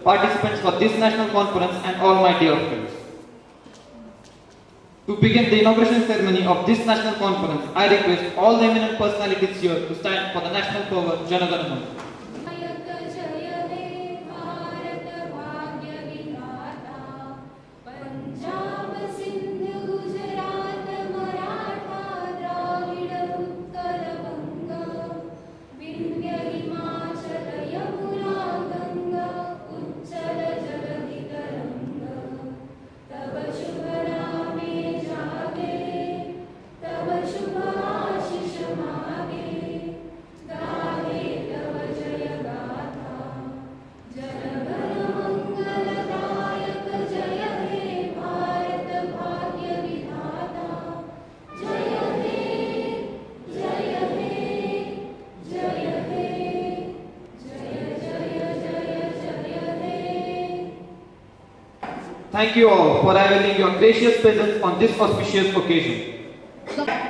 participants for this national conference and all my dear friends. To begin the inauguration ceremony of this national conference, I request all the eminent personalities here to stand for the national fervor Jana Gana Mana. Thank you all for availing your gracious presence on this auspicious occasion.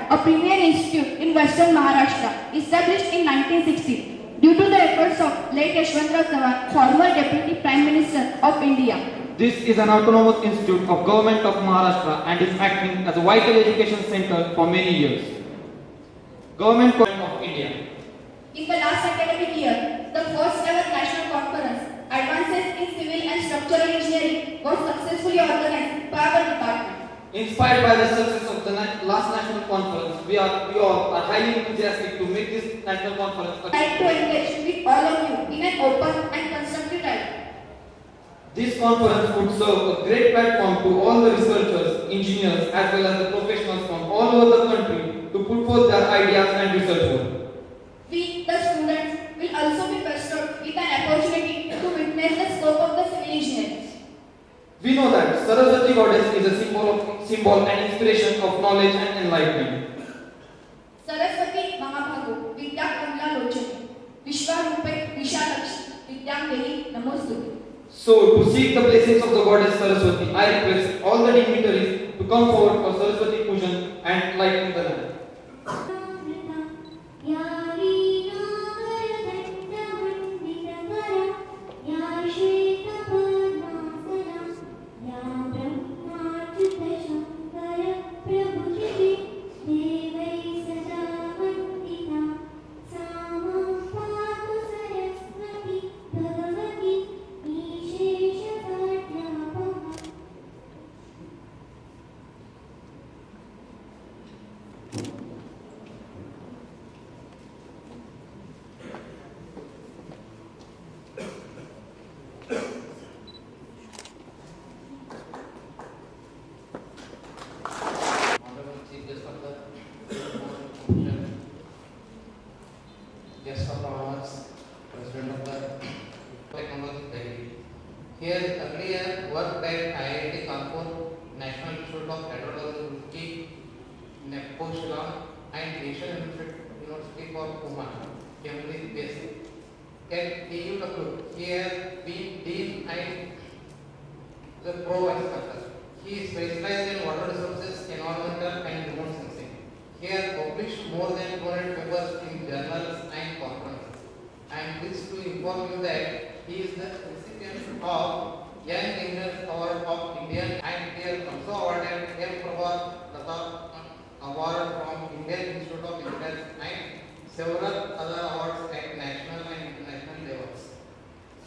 A premier institute in Western Maharashtra, established in 1960 due to the efforts of late Yashwantrao Chavan, former Deputy Prime Minister of India. This is an autonomous institute of Government of Maharashtra and is acting as a vital education center for many years. Government of India. In the last academic year, the first ever national conference, Advances in Civil and Structural Engineering, was successfully organized by our department. Inspired by the success of the last national conference, we all are highly enthusiastic to make this national conference. I would like to engage with all of you in an open and constructive dialogue. This conference would serve a great platform to all the researchers, engineers, as well as the professionals from all over the country to put forth their ideas and research work. We, the students, will also be bestowed with an opportunity to witness the scope of the civil engineers. We know that Saraswati Goddess is a symbol and inspiration of knowledge and enlightenment. Saraswati Mahabhago Vidya Kamla Lochani Vishwarupe Vishalakshmi Vidyangeli Namostute. So, to seek the blessings of the Goddess Saraswati, I request all the dignitaries to come forward for Saraswati Pujan and lighten the lamp. Guest of honors, President of the Technology Delhi. He has earlier worked at IIT Kanpur, National Institute of Hydrology, Roorkee, NEPCO Shillong, and Asian University for Pune, Cambridge based. At AUW, he has been Dean and the Pro Vice Chancellor. He specializes in water resources, environmental, and remote sensing. He has published more than 200 papers in journals and conferences. I am pleased to inform you that he is the recipient of Young Engineers Award of Indian, and he has also awarded M. Prabha Pratap Award from Indian Institute of Engineers and several other awards at national and international levels.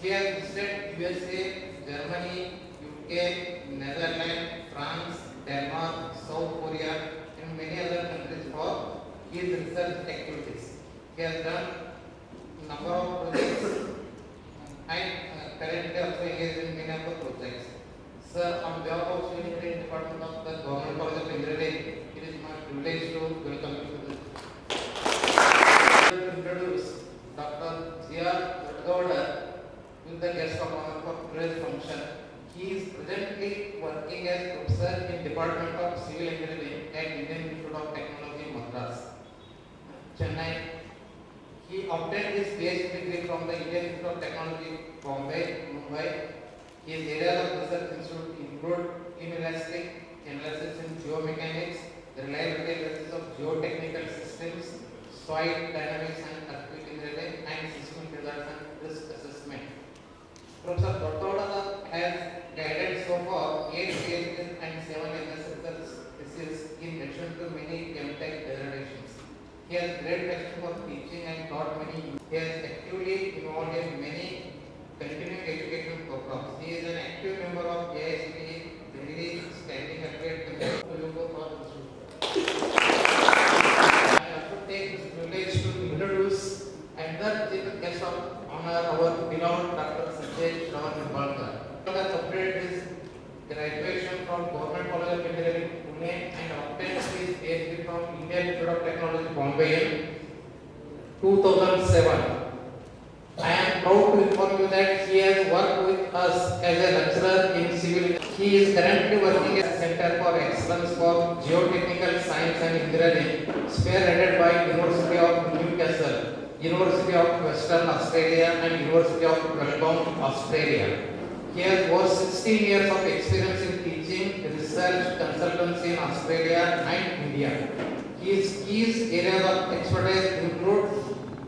He has visited USA, Germany, UK, Netherlands, France, Denmark, South Korea, and many other countries for his research activities. He has done a number of projects and currently also engaged in many of the projects. Sir, on behalf of Civil Engineering Department of the Government College of Engineering, it is my privilege to welcome you to this. To introduce Dr. Zia Gowda with the guest of honor for today's function. He is presently working as professor in Department of Civil Engineering at Indian Institute of Technology, Madras, Chennai. He obtained his PhD degree from the Indian Institute of Technology, Bombay, Mumbai. His areas of research include inelastic analysis in geomechanics, reliability analysis of geotechnical systems, soil dynamics and earthquake engineering, and system results and risk assessment. Professor Totoda has guided so far 8 PhDs and 7 MSc theses in addition to many MTech dissertations. He has great passion for teaching and taught many. He has actively involved in many continuing education programs. He is an active member of AICTE Delhi Standing Affiliate Committee. I also take this privilege to introduce another chief guest of honor, our beloved Dr. Sanjay Shravan Nimbalkar. He has completed his graduation from Government College of Engineering, Pune, and obtained his PhD from Indian Institute of Technology, Bombay in 2007. I am proud to inform you that he has worked with us as a lecturer in civil engineering. He is currently working at the Center for Excellence for Geotechnical Science and Engineering, spearheaded by University of Newcastle, University of Western Australia, and University of Melbourne, Australia. He has over 16 years of experience in teaching, research, consultancy in Australia and India. His areas of expertise include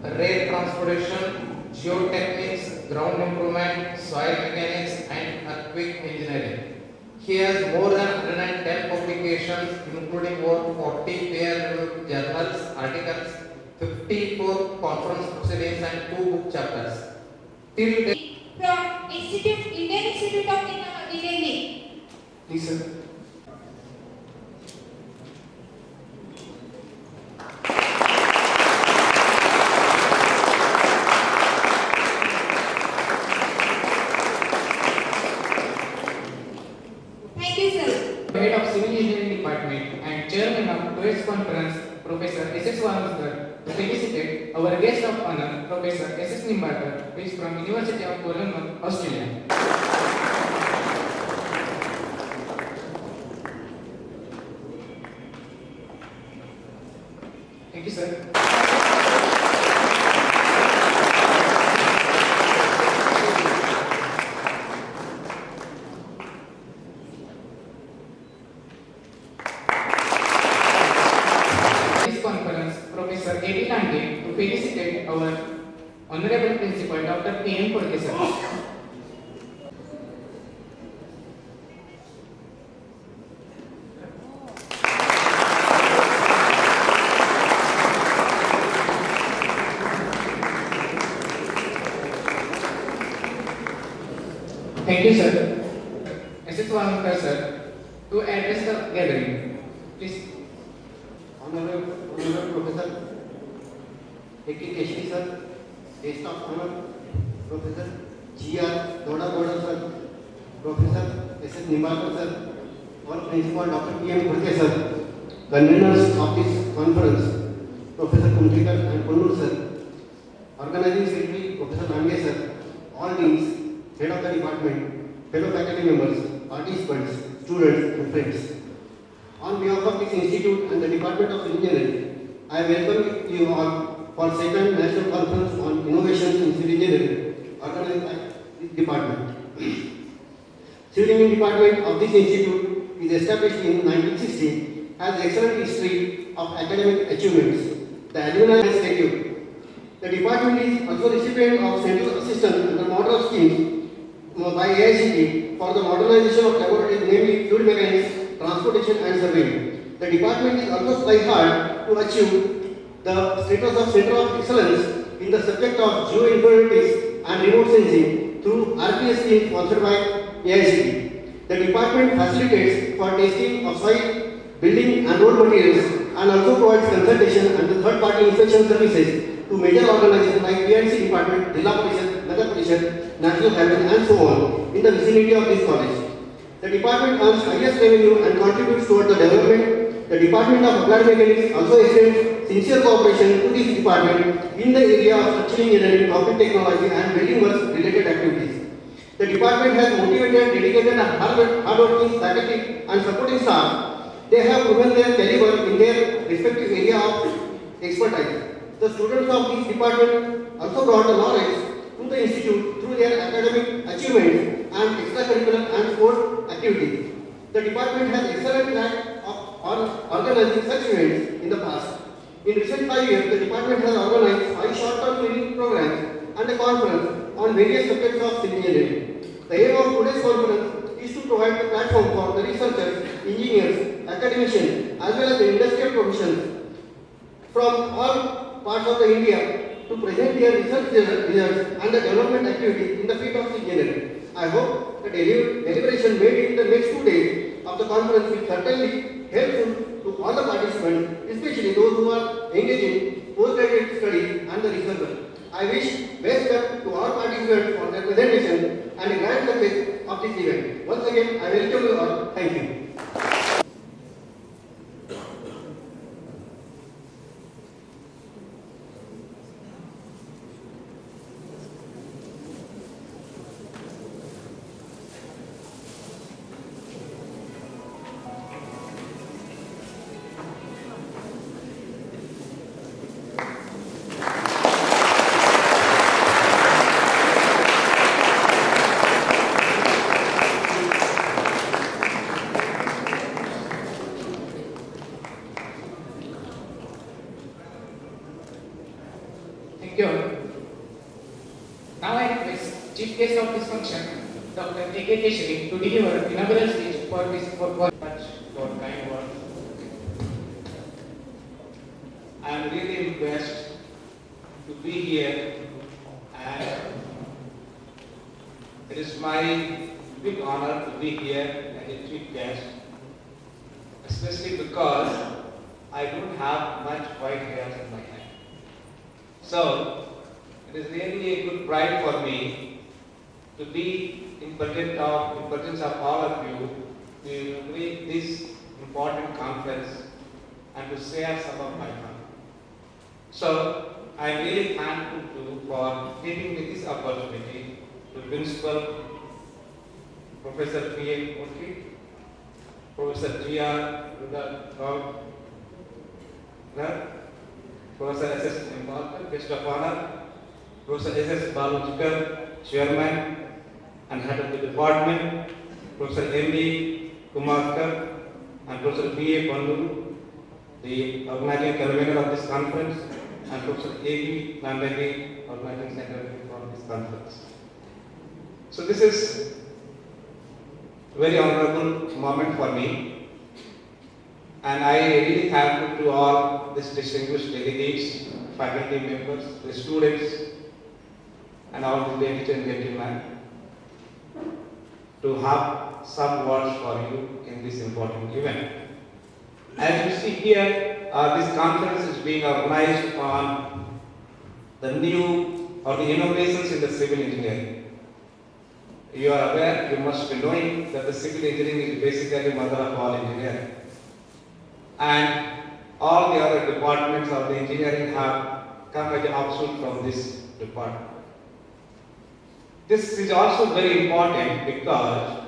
rail transportation, geotechnics, ground improvement, soil mechanics, and earthquake engineering. He has more than 110 publications, including over 40 peer-reviewed journals, articles, 54 conference proceedings, and 2 book chapters. Till date, from Indian Institute of Engineering. please, sir. Thank you, sir. Head of Civil Engineering Department and Chairman of TOEIC Conference, Professor S.S. Vamasdar, to felicitate our guest of honor, Professor S.S. Nimbalkar, who is from University of Wollongong, Australia. Thank you, sir. This conference, Professor A.D. Lande, to felicitate our Honorable Principal, Dr. P.M. Purkesar. Thank you, sir. S.S. Vamakar, sir, to address the gathering. Please. Honorable Professor A.K. Keshri sir, Guest of Honor Professor G.R. Doda Boda sir, Professor S.S. Nimbalkar sir, और Principal Dr. P.M. Purke sir, conveners of this conference, Professor Kumthikar and Ponnur sir, Organizing Secretary Professor Lange sir, all deans, Head of the Department, fellow faculty members, participants, students and friends. On behalf of this institute and the Department of Engineering, I welcome you all for second National Conference on Innovations in Civil Engineering organized by this department. Civil Engineering Department of this institute is established in 1960, has excellent history of academic achievements. The alumni is secure. The department is also recipient of central assistance under model schemes by AICTE for the modernization of laboratories, namely fluid mechanics, transportation and surveying. The department is also trying hard to achieve the status of Center of Excellence in the subject of geoinformatics and remote sensing through RPS scheme sponsored by AICTE. The department facilitates for testing of soil, building and road materials and also provides consultation and third-party inspection services to major organizations like PNC Department, Jilla Parishad, Nagar Parishad, National Highway and so on in the vicinity of this college. The department earns highest revenue and contributes toward the development. The Department of Applied Mechanics also extends sincere cooperation to this department in the area of structural engineering, concrete technology and building works related activities. The department has motivated, dedicated and hardworking faculty and supporting staff. They have proven their caliber in their respective area of expertise. The students of this department also brought the knowledge to the institute through their academic achievements and extracurricular and sport activities. The department has excellent track of organizing such events in the past. In recent 5 years, the department has organized 5 short-term training programs and a conference on various subjects of civil engineering. The aim of today's conference is to provide the platform for the researchers, engineers, academicians, as well as the industrial professionals from all parts of the India to present their research results and the development activities in the field of engineering. I hope the deliberation made in the next 2 days of the conference will certainly helpful to all the participants, especially those who are engaged in postgraduate studies and the research work. I wish best luck to all participants for their presentation and a grand success of this event. Once again, I welcome you all. Thank you. Thank you. Now I request Chief Guest of this function, Dr. A.K. Keshri, to deliver inaugural speech for this for kind words. I am really impressed to be here, and it is my big honor to be here as a chief guest, especially because I don't have much white hairs in my head. So, it is really a good pride for me to be in presence of all of you to inaugurate this important conference and to share some of my fun. So, I am really thankful to for giving me this opportunity to Principal Professor P.A. Murthy, Professor G.R. Rudolph, Professor S.S. Nimbalkar, Guest of Honor, Professor S.S. Balujikar, Chairman and Head of the Department, Professor M.B. Kumarkar, and Professor B.A. Pandu, the organizing convener of this conference, and Professor A.B. Nandagi, organizing secretary for this conference. So this is a very honorable moment for me, and I really thankful to all these distinguished delegates, faculty members, the students, and all the ladies and gentlemen, to have some words for you in this important event. As you see here, this conference is being organized on the new or the innovations in the civil engineering. You are aware, you must be knowing that the civil engineering is basically mother of all engineering. And all the other departments of the engineering have come as an offshoot from this department. This is also very important because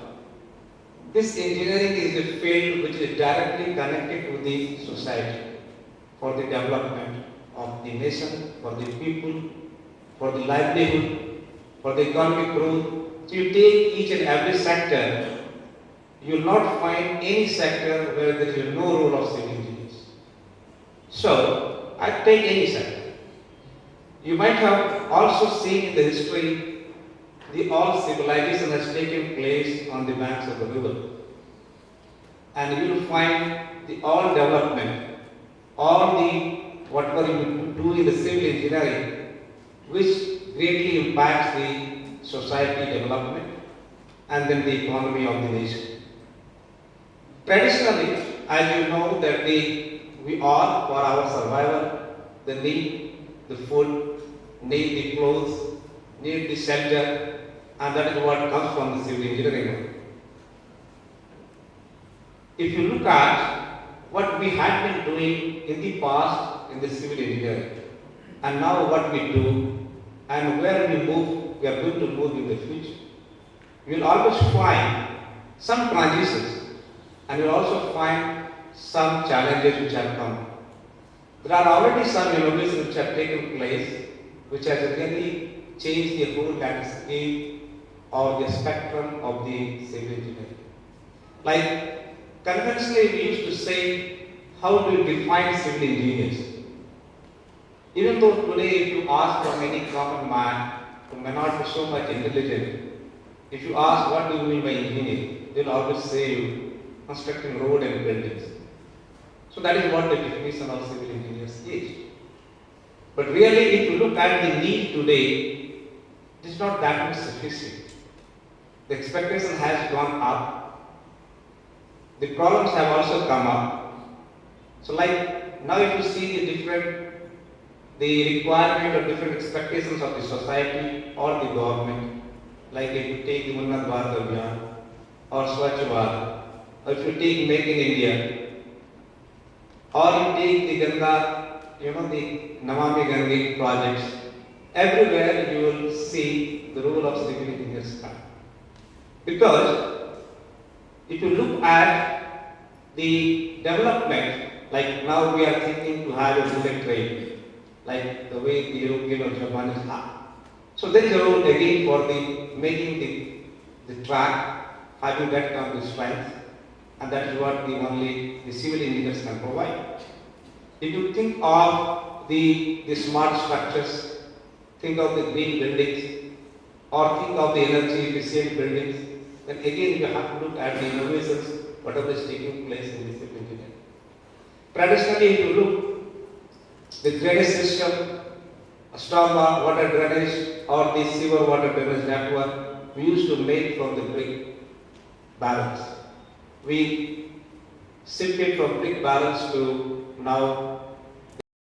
this engineering is a field which is directly connected to the society for the development of the nation, for the people, for the livelihood, for the economic growth. So you take each and every sector, you will not find any sector where there is no role of civil engineers. So, I take any sector. You might have also seen in the history the all civilization has taken place on the banks of the river. And you will find the all development, all the whatever you do in the civil engineering, which greatly impacts the society development and then the economy of the nation. Traditionally, as you know that we all, for our survival, the need the food, need the clothes, need the shelter, and that is what comes from the civil engineering. If you look at what we had been doing in the past in the civil engineering, and now what we do, and where we are going to move in the future, you will always find some transitions, and you will also find some challenges which have come. There are already some innovations which have taken place, which has really changed the whole landscape or the spectrum of the civil engineering. Like conventionally we used to say, how do you define civil engineers? Even though today if you ask from any common man who may not be so much intelligent, If you ask what do you mean by engineering, they will always say you constructing road and buildings. So that is what the definition of civil engineers is. But really, if you look at the need today, it is not that much sufficient. The expectation has gone up. The problems have also come up. So like now if you see the requirement or different expectations of the society or the government, like if you take the Unnat Bharat Abhiyan or Swachh Bharat, or if you take Make in India, or you take the Ganga, the Namami Gange projects, everywhere you will see the role of civil engineers come. Because if you look at the development, like now we are thinking to have a bullet train, like the way the European or Japanese have. So there is a role again for the making the track, having that kind of strength, and that is what only the civil engineers can provide. If you think of the smart structures, think of the green buildings, or think of the energy efficient buildings, then again you have to look at the innovations, whatever is taking place in the civil engineering. Traditionally, if you look, the drainage system, storm water drainage, or the sewer water drainage network, we used to make from the brick barrels. We shifted from brick barrels to now